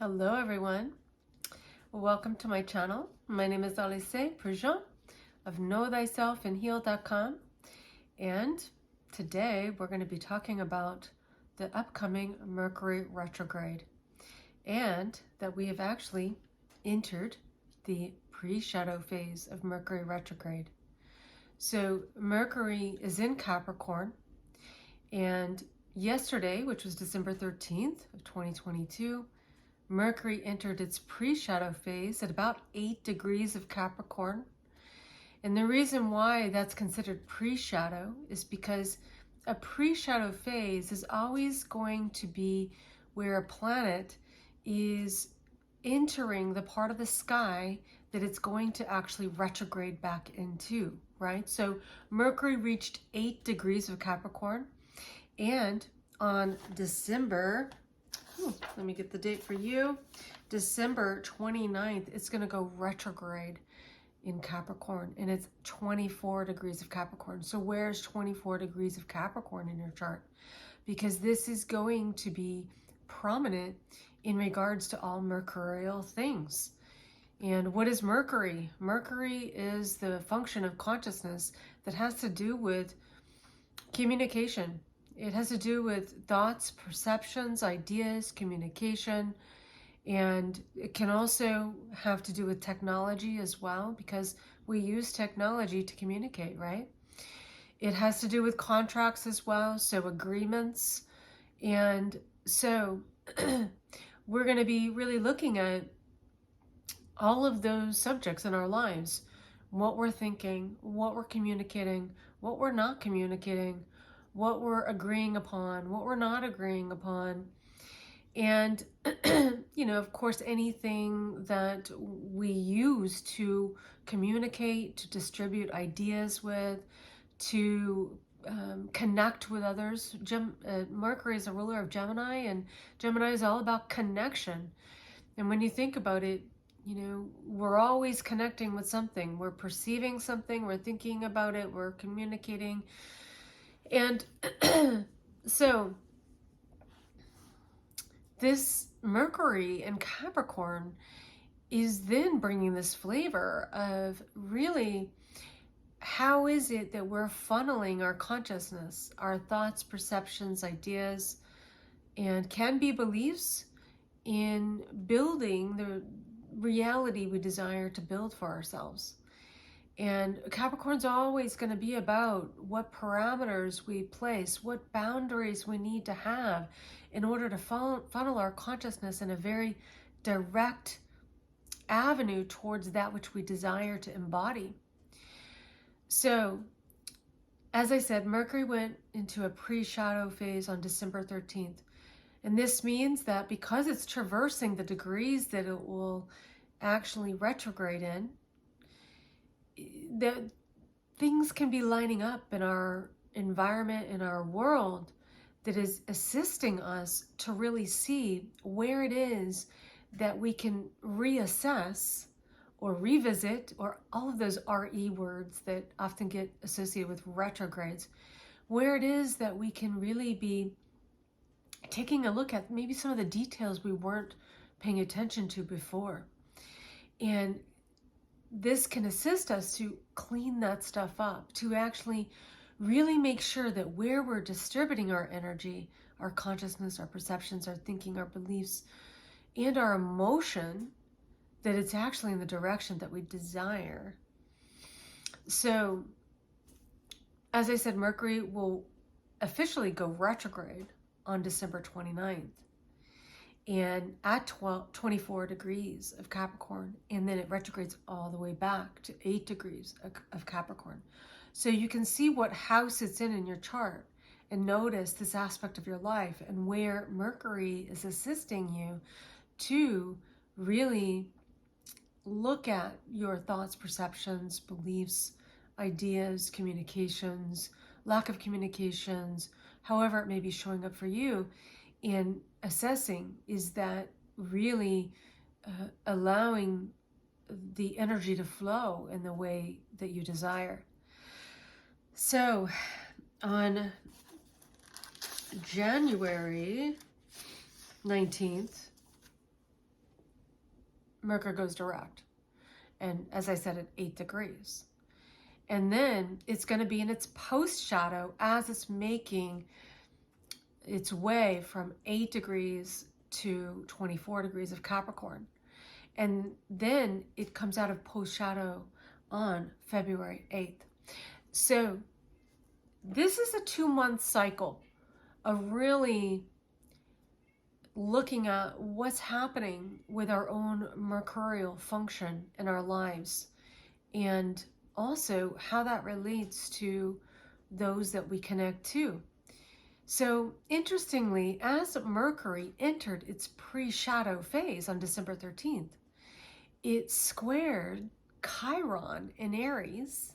Hello everyone, welcome to my channel. My name is Alice Prigent of knowthyselfandheal.com, and today we're going to be talking about the upcoming Mercury retrograde and that we have actually entered the pre-shadow phase of Mercury retrograde. So Mercury is in Capricorn, and yesterday, which was December 13th of 2022, Mercury entered its pre-shadow phase at about 8 degrees of Capricorn. And the reason why that's considered pre-shadow is because a pre-shadow phase is always going to be where a planet is entering the part of the sky that it's going to actually retrograde back into, right? So Mercury reached 8 degrees of Capricorn, and on December, let me get the date for you, December 29th, it's going to go retrograde in Capricorn, and it's 24 degrees of Capricorn. So where's 24 degrees of Capricorn in your chart? Because this is going to be prominent in regards to all mercurial things. And what is Mercury? Mercury is the function of consciousness that has to do with communication. It has to do with thoughts, perceptions, ideas, communication, and it can also have to do with technology as well, because we use technology to communicate, right? It has to do with contracts as well, so agreements. And so we're going to be really looking at all of those subjects in our lives, what we're thinking, what we're communicating, what we're not communicating, what we're agreeing upon, what we're not agreeing upon. And, you know, of course, anything that we use to communicate, to distribute ideas with, to connect with others. Mercury is a ruler of Gemini, and Gemini is all about connection. And when you think about it, you know, we're always connecting with something. We're perceiving something, we're thinking about it, we're communicating. And so this Mercury in Capricorn is then bringing this flavor of really, how is it that we're funneling our consciousness, our thoughts, perceptions, ideas, and can be beliefs in building the reality we desire to build for ourselves. And Capricorn's always going to be about what parameters we place, what boundaries we need to have in order to funnel our consciousness in a very direct avenue towards that which we desire to embody. So, as I said, Mercury went into a pre-shadow phase on December 13th. And this means that because it's traversing the degrees that it will actually retrograde in, that things can be lining up in our environment, in our world, that is assisting us to really see where it is that we can reassess or revisit, or all of those RE words that often get associated with retrogrades, where it is that we can really be taking a look at maybe some of the details we weren't paying attention to before. And this can assist us to clean that stuff up, to actually really make sure that where we're distributing our energy, our consciousness, our perceptions, our thinking, our beliefs, and our emotion, that it's actually in the direction that we desire. So, as I said, Mercury will officially go retrograde on December 29th. And at 24 degrees of Capricorn, and then it retrogrades all the way back to 8 degrees of Capricorn. So you can see what house it's in your chart and notice this aspect of your life and where Mercury is assisting you to really look at your thoughts, perceptions, beliefs, ideas, communications, lack of communications, however it may be showing up for you. In assessing, is that really allowing the energy to flow in the way that you desire. So on January 19th, Mercury goes direct. And as I said, at 8 degrees. And then it's going to be in its post shadow as it's making its way from 8 degrees to 24 degrees of Capricorn. And then it comes out of post shadow on February 8th. So this is a 2-month cycle of really looking at what's happening with our own mercurial function in our lives, and also how that relates to those that we connect to. So interestingly, as Mercury entered its pre-shadow phase on December 13th, it squared Chiron in Aries,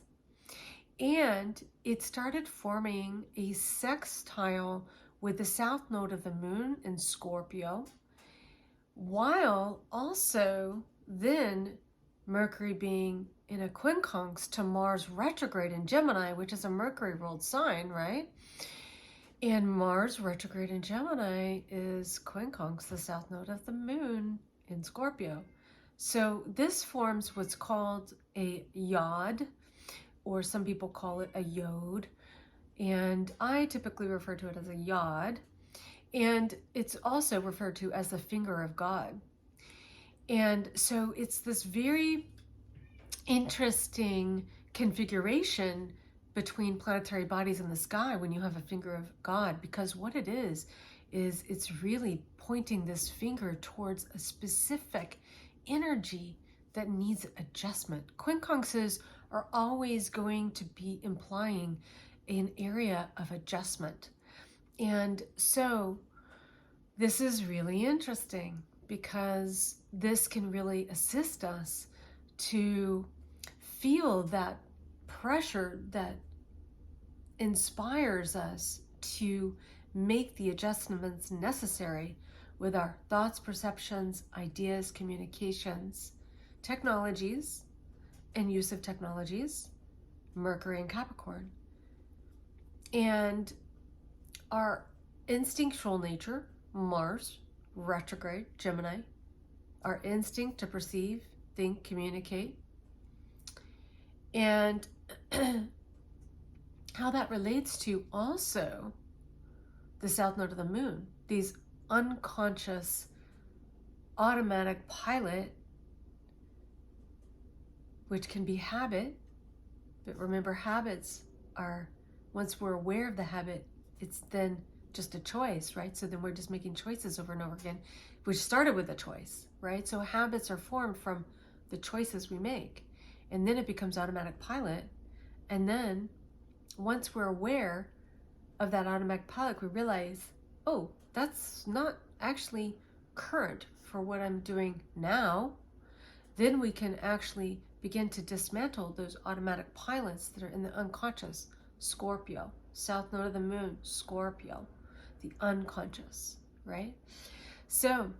and it started forming a sextile with the south node of the moon in Scorpio, while also then Mercury being in a quincunx to Mars retrograde in Gemini, which is a Mercury ruled sign, right? And Mars retrograde in Gemini is quincunx, the south node of the moon in Scorpio. So this forms what's called a yod, or some people call it a yod. And I typically refer to it as a yod. And it's also referred to as the finger of God. And so it's this very interesting configuration between planetary bodies in the sky when you have a finger of God, because what it is it's really pointing this finger towards a specific energy that needs adjustment. Quincunxes are always going to be implying an area of adjustment. And so this is really interesting because this can really assist us to feel that pressure that inspires us to make the adjustments necessary with our thoughts, perceptions, ideas, communications, technologies, and use of technologies, Mercury and Capricorn. And our instinctual nature, Mars, retrograde, Gemini, our instinct to perceive, think, communicate, and how that relates to also the south node of the moon, these unconscious automatic pilot, which can be habit, but remember, habits are, once we're aware of the habit, it's then just a choice, right? So then we're just making choices over and over again, which started with a choice, right? So habits are formed from the choices we make, and then it becomes automatic pilot. And then once we're aware of that automatic pilot, we realize, oh, that's not actually current for what I'm doing now. Then we can actually begin to dismantle those automatic pilots that are in the unconscious. Scorpio, south node of the moon, Scorpio, the unconscious, right? So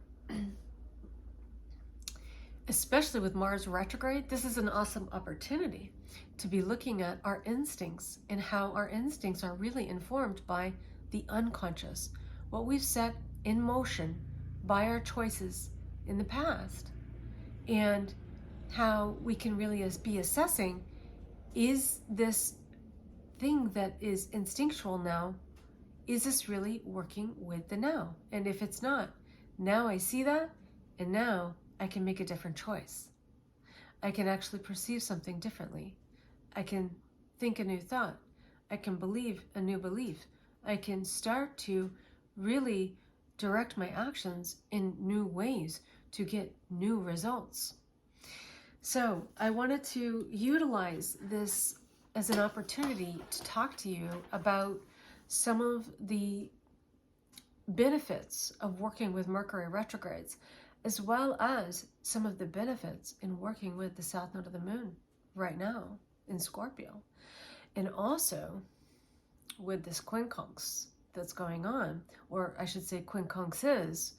especially with Mars retrograde, this is an awesome opportunity to be looking at our instincts and how our instincts are really informed by the unconscious, what we've set in motion by our choices in the past, and how we can really be assessing, is this thing that is instinctual now, is this really working with the now? And if it's not, now I see that, and now I can make a different choice. I can actually perceive something differently. I can think a new thought. I can believe a new belief. I can start to really direct my actions in new ways to get new results. So I wanted to utilize this as an opportunity to talk to you about some of the benefits of working with Mercury retrogrades, as well as some of the benefits in working with the south node of the moon right now in Scorpio, and also with this quincunx that's going on, or I should say quincunxes,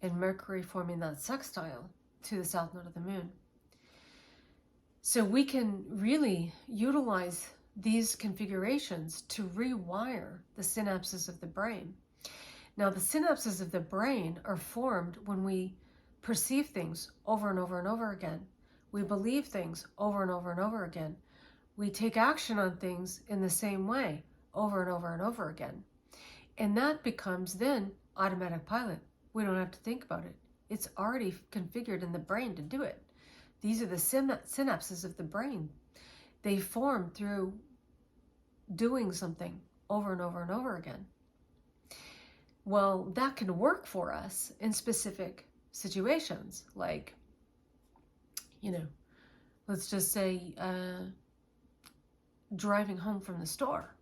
and Mercury forming that sextile to the south node of the moon. So we can really utilize these configurations to rewire the synapses of the brain. Now, the synapses of the brain are formed when we perceive things over and over and over again. We believe things over and over and over again. We take action on things in the same way over and over and over again. And that becomes then automatic pilot. We don't have to think about it. It's already configured in the brain to do it. These are the synapses of the brain. They form through doing something over and over and over again. Well, that can work for us in specific situations, like, let's just say driving home from the store,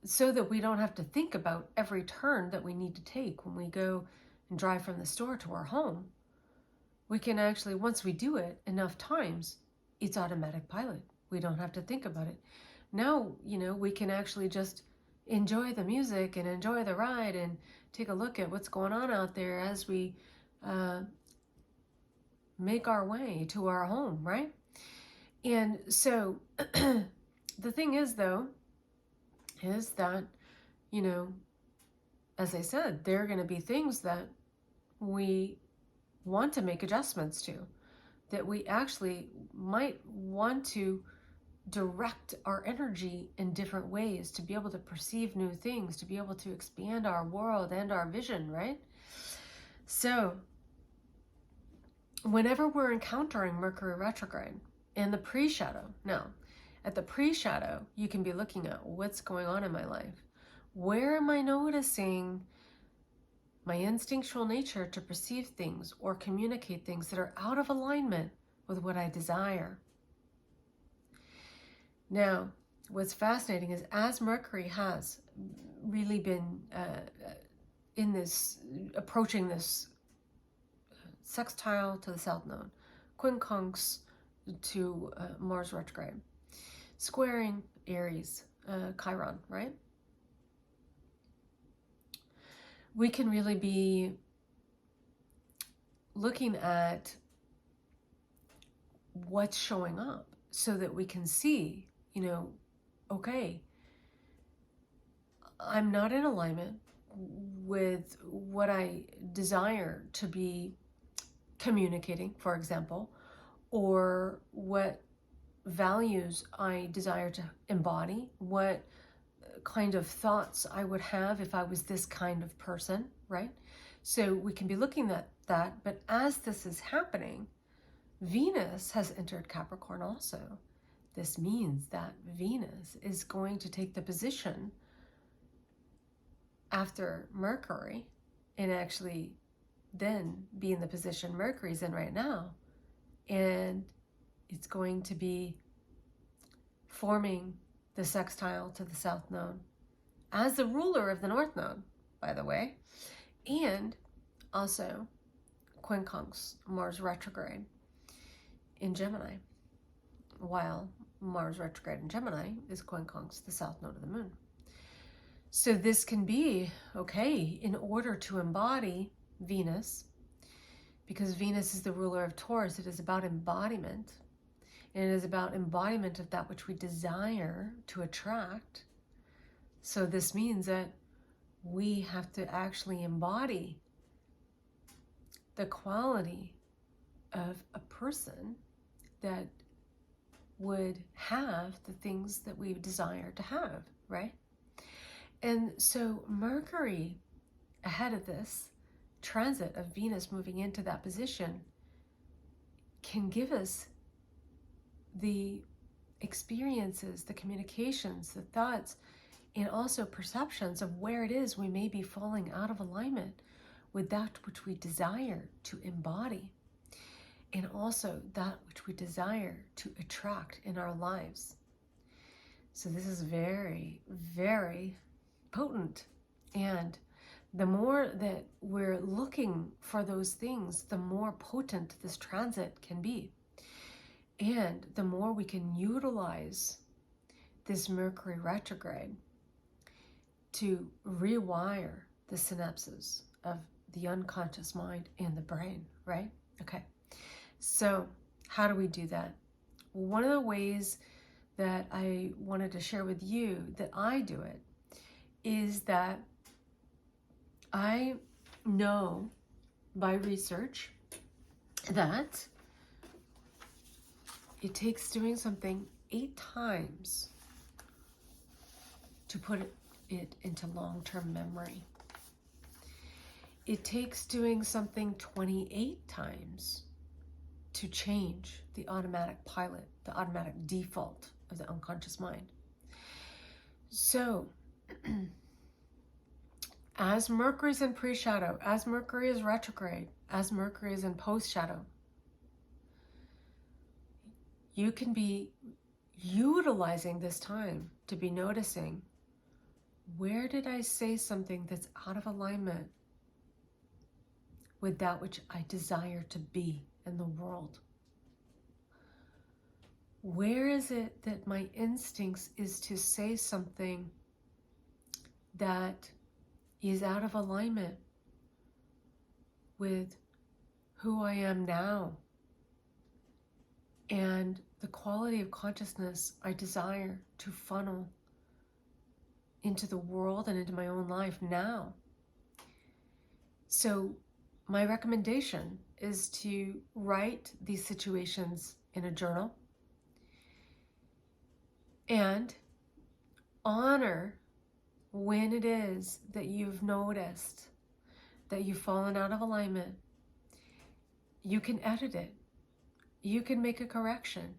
so that we don't have to think about every turn that we need to take when we go and drive from the store to our home. We can actually, once we do it enough times, it's automatic pilot. We don't have to think about it. Now, we can actually just enjoy the music and enjoy the ride and take a look at what's going on out there as we make our way to our home, right? And so the thing is, though, is that, as I said, there are going to be things that we want to make adjustments to, that we actually might want to direct our energy in different ways to be able to perceive new things, to be able to expand our world and our vision, right? So whenever we're encountering Mercury retrograde in the pre-shadow, now at the pre-shadow, you can be looking at what's going on in my life. Where am I noticing my instinctual nature to perceive things or communicate things that are out of alignment with what I desire? Now, what's fascinating is, as Mercury has really been approaching this sextile to the South Node, quincunx to Mars retrograde, squaring Aries, Chiron, right? We can really be looking at what's showing up so that we can see, okay, I'm not in alignment with what I desire to be communicating, for example, or what values I desire to embody, what kind of thoughts I would have if I was this kind of person, right? So we can be looking at that, but as this is happening, Venus has entered Capricorn also. This means that Venus is going to take the position after Mercury and actually then be in the position Mercury's in right now. And it's going to be forming the sextile to the South Node as the ruler of the North Node, by the way, and also quincunx, Mars retrograde in Gemini, while Mars retrograde in Gemini is quincunx, the South Node of the Moon. So this can be, okay, in order to embody Venus, because Venus is the ruler of Taurus, it is about embodiment. And it is about embodiment of that which we desire to attract. So this means that we have to actually embody the quality of a person that would have the things that we desire to have, right? And so Mercury, ahead of this transit of Venus moving into that position, can give us the experiences, the communications, the thoughts, and also perceptions of where it is we may be falling out of alignment with that which we desire to embody, and also that which we desire to attract in our lives. So this is very, very potent. And the more that we're looking for those things, the more potent this transit can be. And the more we can utilize this Mercury retrograde to rewire the synapses of the unconscious mind and the brain, right? Okay, so how do we do that? Well, one of the ways that I wanted to share with you that I do it is that I know by research that it takes doing something 8 times to put it into long-term memory. It takes doing something 28 times to change the automatic pilot, the automatic default of the unconscious mind. So, as Mercury's in pre-shadow, as Mercury is retrograde, as Mercury is in post-shadow, you can be utilizing this time to be noticing, where did I say something that's out of alignment with that which I desire to be in the world? Where is it that my instincts is to say something that is out of alignment with who I am now and the quality of consciousness I desire to funnel into the world and into my own life now? So my recommendation is to write these situations in a journal and honor when it is that you've noticed that you've fallen out of alignment. You can edit it. You can make a correction.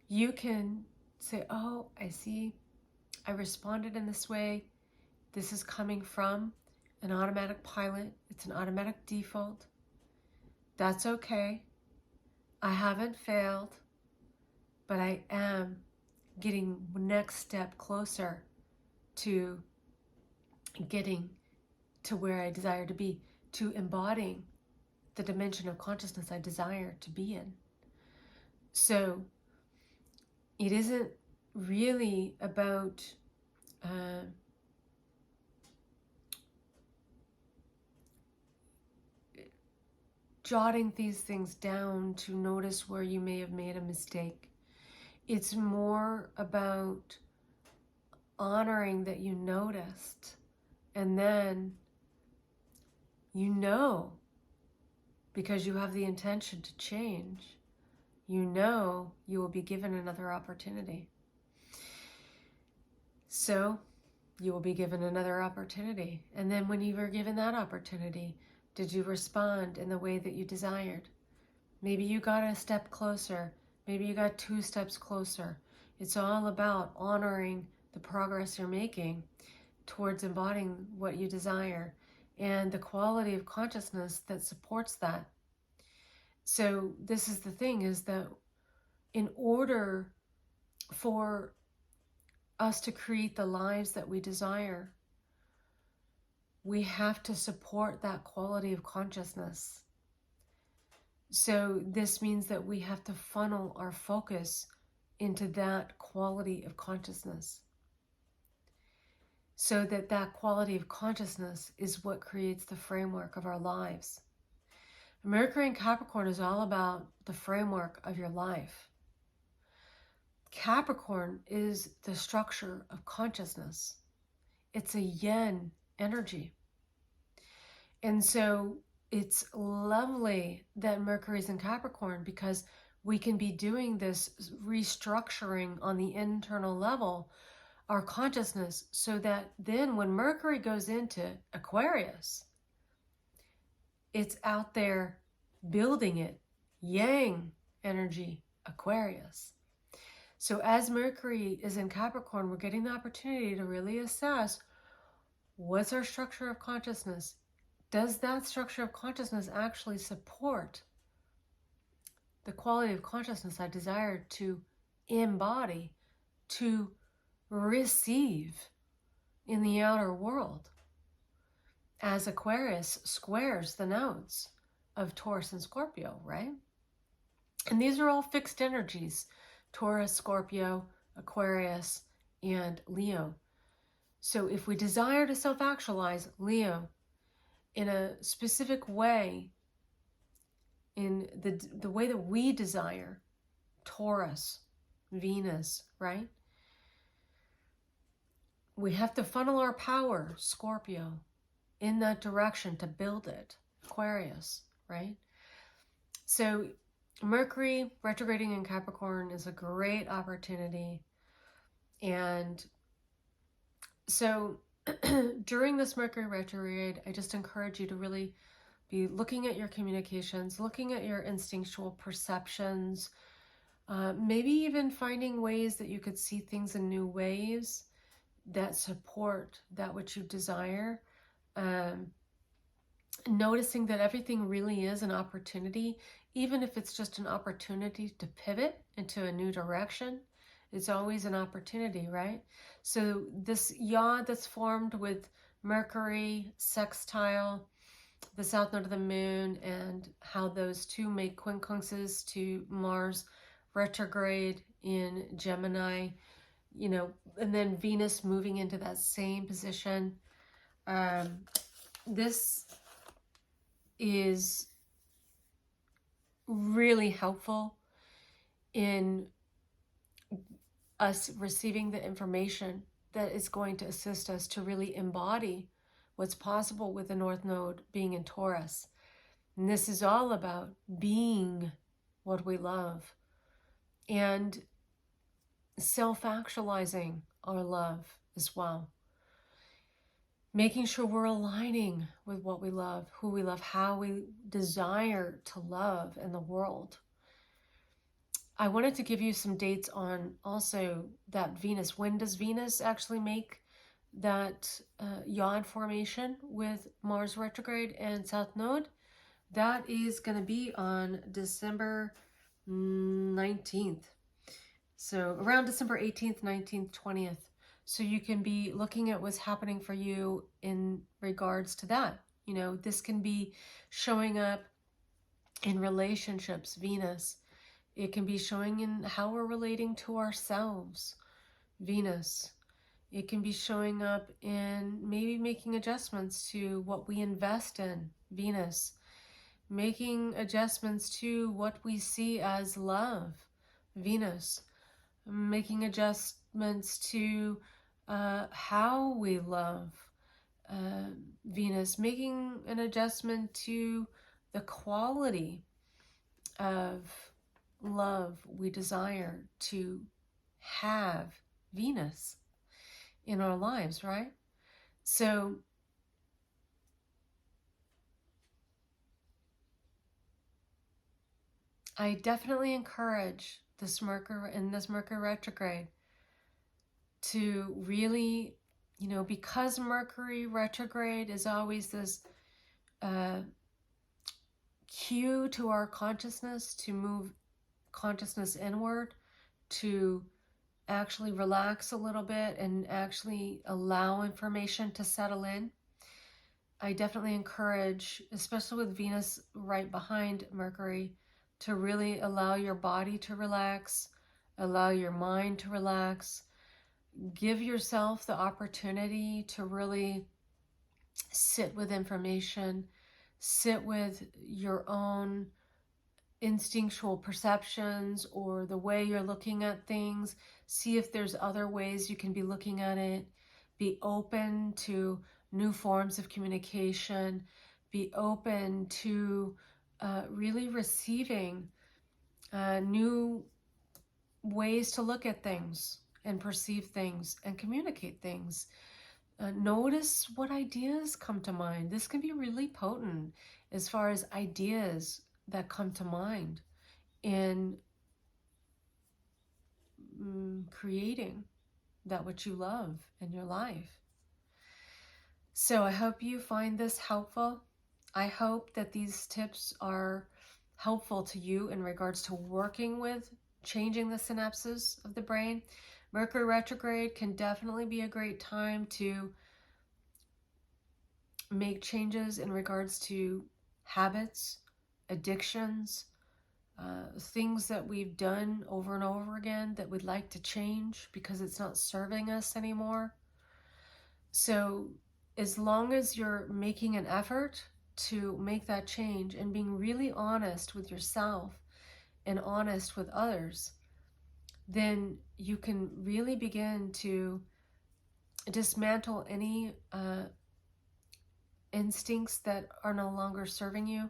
You can say, oh, I see, I responded in this way. This is coming from an automatic pilot. It's an automatic default. That's okay. I haven't failed, but I am getting next step closer to getting to where I desire to be, to embodying the dimension of consciousness I desire to be in. So it isn't really about jotting these things down to notice where you may have made a mistake. It's more about honoring that you noticed, and then you know, because you have the intention to change, you know you will be given another opportunity. So you will be given another opportunity. And then when you were given that opportunity, did you respond in the way that you desired? Maybe you got a step closer. Maybe you got 2 steps closer. It's all about honoring the progress you're making towards embodying what you desire and the quality of consciousness that supports that. So this is the thing, is that in order for us to create the lives that we desire, we have to support that quality of consciousness. So this means that we have to funnel our focus into that quality of consciousness, so that that quality of consciousness is what creates the framework of our lives. Mercury in Capricorn is all about the framework of your life. Capricorn is the structure of consciousness. It's a yin energy. And so it's lovely that Mercury's in Capricorn, because we can be doing this restructuring on the internal level, our consciousness, so that then when Mercury goes into Aquarius, it's out there building it, yang energy, Aquarius. So as Mercury is in Capricorn, we're getting the opportunity to really assess, what's our structure of consciousness? Does that structure of consciousness actually support the quality of consciousness I desire to embody, to receive in the outer world, as Aquarius squares the nodes of Taurus and Scorpio, right? And these are all fixed energies: Taurus, Scorpio, Aquarius, and Leo. So if we desire to self-actualize, Leo, in a specific way, in the way that we desire, Taurus, Venus, right? We have to funnel our power, Scorpio, in that direction to build it. Aquarius, right? So Mercury retrograding in Capricorn is a great opportunity. And so during this Mercury retrograde, I just encourage you to really be looking at your communications, looking at your instinctual perceptions, maybe even finding ways that you could see things in new ways that support that which you desire. Um, Noticing that everything really is an opportunity, even if it's just an opportunity to pivot into a new direction. It's always an opportunity, right? So this yaw that's formed with Mercury sextile the south node of the moon, and how those two make quincunxes to Mars retrograde in Gemini, and then Venus moving into that same position. This is really helpful in us receiving the information that is going to assist us to really embody what's possible with the North Node being in Taurus. And this is all about being what we love and self-actualizing our love as well. Making sure we're aligning with what we love, who we love, how we desire to love in the world. I wanted to give you some dates on also that Venus. When does Venus actually make that yawn formation with Mars retrograde and South Node? That is going to be on December 19th. So around December 18th, 19th, 20th. So you can be looking at what's happening for you in regards to that. This can be showing up in relationships, Venus. It can be showing in how we're relating to ourselves, Venus. It can be showing up in maybe making adjustments to what we invest in, Venus. Making adjustments to what we see as love, Venus. Making adjustments to how we love, Venus. Making an adjustment to the quality of love we desire to have, Venus, in our lives, right? So I definitely encourage this Mercury retrograde to really, because Mercury retrograde is always this cue to our consciousness to move consciousness inward, to actually relax a little bit and actually allow information to settle in. I definitely encourage, especially with Venus right behind Mercury, to really allow your body to relax, allow your mind to relax. Give yourself the opportunity to really sit with information, sit with your own instinctual perceptions or the way you're looking at things. See if there's other ways you can be looking at it. Be open to new forms of communication. Be open to really receiving new ways to look at things and perceive things and communicate things. Notice what ideas come to mind. This can be really potent as far as ideas that come to mind in creating that which you love in your life. So I hope you find this helpful. I hope that these tips are helpful to you in regards to working with changing the synapses of the brain. Mercury retrograde can definitely be a great time to make changes in regards to habits, addictions, things that we've done over and over again that we'd like to change because it's not serving us anymore. So as long as you're making an effort to make that change and being really honest with yourself and honest with others, then you can really begin to dismantle any instincts that are no longer serving you.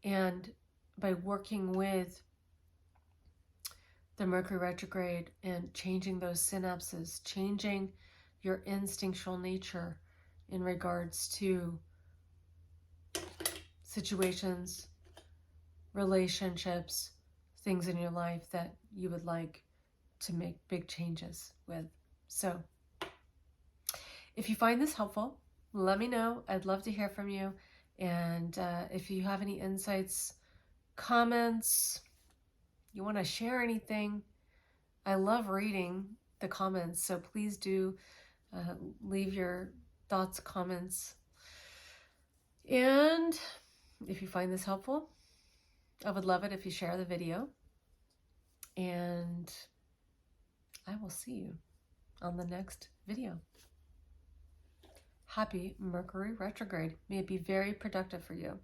And by working with the Mercury retrograde and changing those synapses, changing your instinctual nature in regards to situations, relationships, things in your life that you would like to make big changes with. So if you find this helpful, let me know. I'd love to hear from you. And if you have any insights, comments, you want to share anything, I love reading the comments. So please do leave your thoughts, comments. And if you find this helpful, I would love it if you share the video. And I will see you on the next video. Happy Mercury retrograde. May it be very productive for you.